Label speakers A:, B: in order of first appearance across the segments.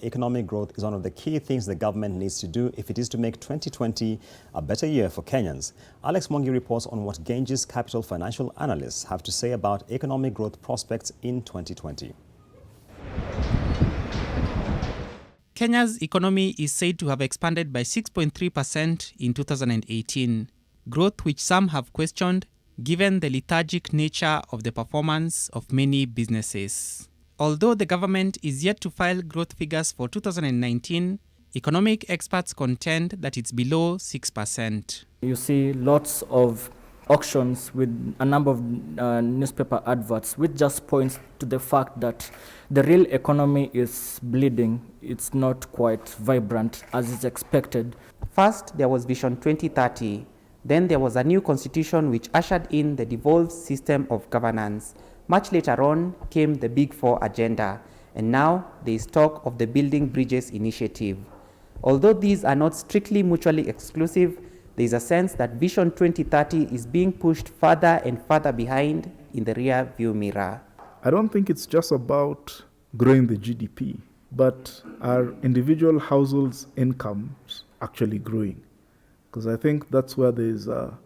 A: Economic growth is one of the key things the government needs to do if it is to make 2020 a better year for Kenyans. Alex Mwangi reports on what Genghis Capital financial analysts have to say about economic growth prospects in 2020.
B: Kenya's economy is said to have expanded by 6.3% in 2018, growth which some have questioned given the lethargic nature of the performance of many businesses. Although the government is yet to file growth figures for 2019, economic experts contend that it's below 6%.
C: You see lots of auctions with a number of newspaper adverts, which just points to the fact that the real economy is bleeding. It's not quite vibrant as is expected.
D: First, there was Vision 2030. Then there was a new constitution which ushered in the devolved system of governance. Much later on came the Big Four agenda, and now there is talk of the Building Bridges initiative. Although these are not strictly mutually exclusive, there is a sense that Vision 2030 is being pushed further and further behind in the rear view mirror.
E: I don't think it's just about growing the GDP, but are individual households' incomes actually growing? Because I think that's where there is a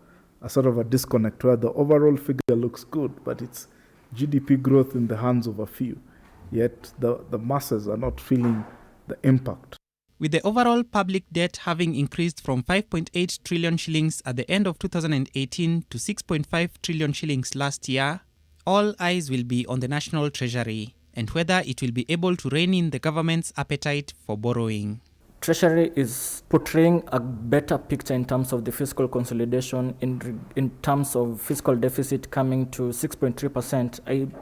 E: sort of a disconnect, where the overall figure looks good, but it's GDP growth in the hands of a few, yet the masses are not feeling the impact.
B: With the overall public debt having increased from 5.8 trillion shillings at the end of 2018 to 6.5 trillion shillings last year, all eyes will be on the National Treasury and whether it will be able to rein in the government's appetite for borrowing.
C: Treasury is portraying a better picture in terms of the fiscal consolidation, in terms of fiscal deficit coming to 6.3%.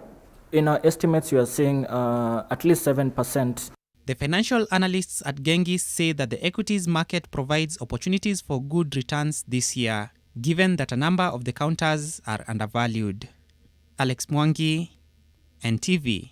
C: In our estimates, you are seeing at least 7%.
B: The financial analysts at Genghis say that the equities market provides opportunities for good returns this year, given that a number of the counters are undervalued. Alex Mwangi, NTV.